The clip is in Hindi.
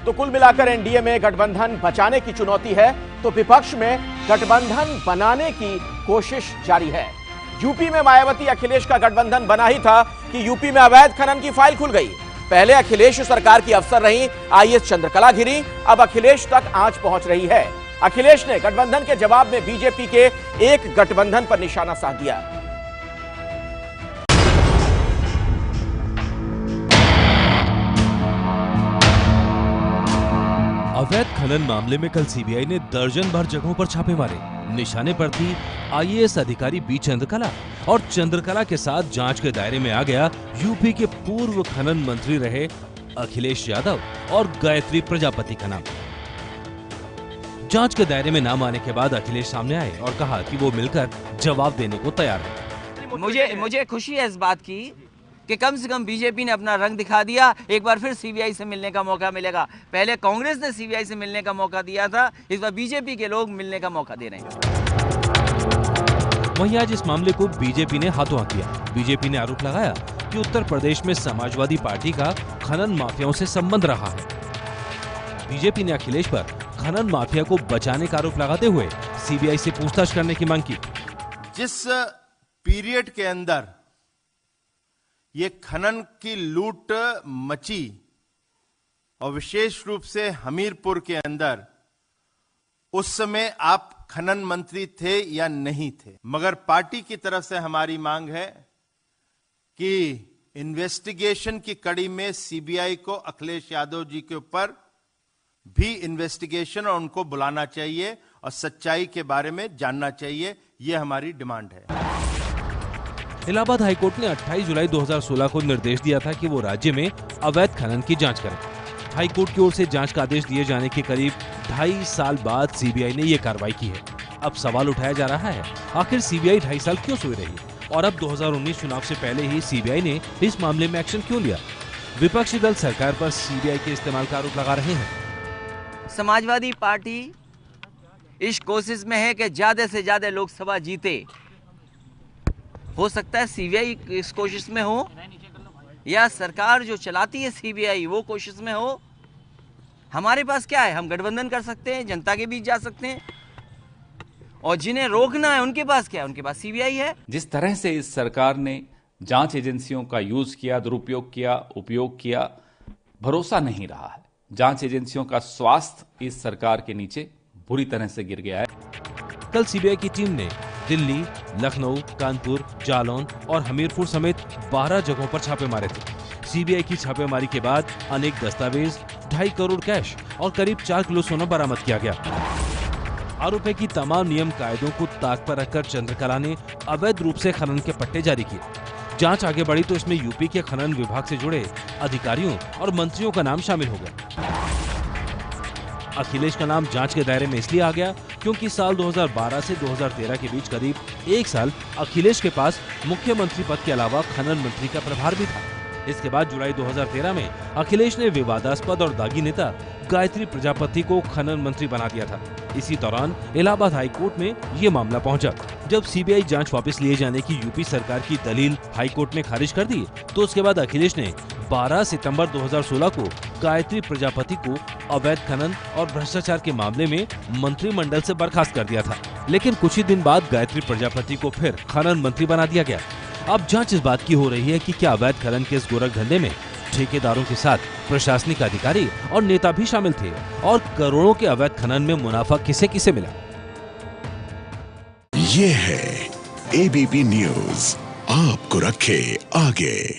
तो कुल मिलाकर एनडीए में गठबंधन बचाने की चुनौती है, तो विपक्ष में गठबंधन बनाने की कोशिश जारी है। यूपी में मायावती अखिलेश का गठबंधन बना ही था कि यूपी में अवैध खनन की फाइल खुल गई। पहले अखिलेश सरकार की अफसर रही आईएएस चंद्रकला घिरी, अब अखिलेश तक आंच पहुंच रही है। अखिलेश ने गठबंधन के जवाब में बीजेपी के एक गठबंधन पर निशाना साध दिया। अवैध खनन मामले में कल सीबीआई ने दर्जन भर जगहों पर छापे मारे। निशाने पर थी आईएएस अधिकारी बी चंद्रकला, और चंद्रकला के साथ जांच के दायरे में आ गया यूपी के पूर्व खनन मंत्री रहे अखिलेश यादव और गायत्री प्रजापति का नाम। जांच के दायरे में नाम आने के बाद अखिलेश सामने आए और कहा कि वो मिलकर जवाब देने को तैयार है। मुझे खुशी है इस बात की कि कम से कम बीजेपी ने अपना रंग दिखा दिया। एक बार फिर सीबीआई से मिलने का मौका मिलेगा। पहले कांग्रेस ने सीबीआई से मिलने का मौका दिया था, इस बार बीजेपी के लोग मिलने का मौका दे रहे हैं। वहीं आज इस मामले को बीजेपी ने हाथों हाथ किया। बीजेपी ने आरोप लगाया कि उत्तर प्रदेश में समाजवादी पार्टी का खनन माफियाओं से संबंध रहा है। बीजेपी ने अखिलेश पर खनन माफिया को बचाने का आरोप लगाते हुए सीबीआई से पूछताछ करने की मांग की। जिस पीरियड के अंदर ये खनन की लूट मची और विशेष रूप से हमीरपुर के अंदर, उस समय आप खनन मंत्री थे या नहीं थे? मगर पार्टी की तरफ से हमारी मांग है कि इन्वेस्टिगेशन की कड़ी में सीबीआई को अखिलेश यादव जी के ऊपर भी इन्वेस्टिगेशन और उनको बुलाना चाहिए और सच्चाई के बारे में जानना चाहिए। यह हमारी डिमांड है। इलाहाबाद हाईकोर्ट ने 28 जुलाई 2016 को निर्देश दिया था कि वो राज्य में अवैध खनन की जांच करें। हाईकोर्ट की ओर से जांच का आदेश दिए जाने के करीब 2.5 साल बाद सीबीआई ने ये कार्रवाई की है। अब सवाल उठाया जा रहा है, आखिर सीबीआई 2.5 साल क्यों सोई रही और अब 2019 चुनाव से पहले ही सीबीआई ने इस मामले में एक्शन क्यों लिया? विपक्षी दल सरकार पर सीबीआई के इस्तेमाल का आरोप लगा रहे हैं। समाजवादी पार्टी इस कोशिश में है कि ज्यादा से ज्यादा लोकसभा जीते। हो सकता है सीबीआई इस कोशिश में हो, या सरकार जो चलाती है सीबीआई वो कोशिश में हो। हमारे पास क्या है? हम गठबंधन कर सकते हैं, जनता के बीच जा सकते हैं, और जिन्हें रोकना है उनके पास क्या है? उनके पास सीबीआई है। जिस तरह से इस सरकार ने जांच एजेंसियों का यूज किया, दुरुपयोग किया, उपयोग किया, भरोसा नहीं रहा है। जांच एजेंसियों का स्वास्थ्य इस सरकार के नीचे बुरी तरह से गिर गया है। कल सीबीआई की टीम ने दिल्ली, लखनऊ, कानपुर, जालौन और हमीरपुर समेत 12 जगहों पर छापे मारे थे। सीबीआई की छापेमारी के बाद अनेक दस्तावेज, 2.5 करोड़ कैश और करीब 4 किलो सोना बरामद किया गया। आरोप है कि तमाम नियम कायदों को ताक पर रखकर चंद्रकला ने अवैध रूप से खनन के पट्टे जारी किए। जांच आगे बढ़ी तो इसमें यूपी के खनन विभाग से जुड़े अधिकारियों और मंत्रियों का नाम शामिल हो गया। अखिलेश का नाम जांच के दायरे में इसलिए आ गया क्योंकि साल 2012 से 2013 के बीच करीब 1 साल अखिलेश के पास मुख्यमंत्री पद के अलावा खनन मंत्री का प्रभार भी था। इसके बाद जुलाई 2013 में अखिलेश ने विवादास्पद और दागी नेता गायत्री प्रजापति को खनन मंत्री बना दिया था। इसी दौरान इलाहाबाद हाईकोर्ट में ये मामला पहुंचा। जब सीबीआई जांच वापस लिए जाने की यूपी सरकार की दलील हाईकोर्ट ने खारिज कर दी, तो उसके बाद अखिलेश ने 12 सितंबर 2016 को गायत्री प्रजापति को अवैध खनन और भ्रष्टाचार के मामले में मंत्रिमंडल से बर्खास्त कर दिया था। लेकिन कुछ ही दिन बाद गायत्री प्रजापति को फिर खनन मंत्री बना दिया गया। अब जांच इस बात की हो रही है कि क्या अवैध खनन के इस गोरख धंधे में ठेकेदारों के साथ प्रशासनिक अधिकारी और नेता भी शामिल थे, और करोड़ों के अवैध खनन में मुनाफा किसे किसे मिला। ये है एबीपी न्यूज, आपको रखे आगे।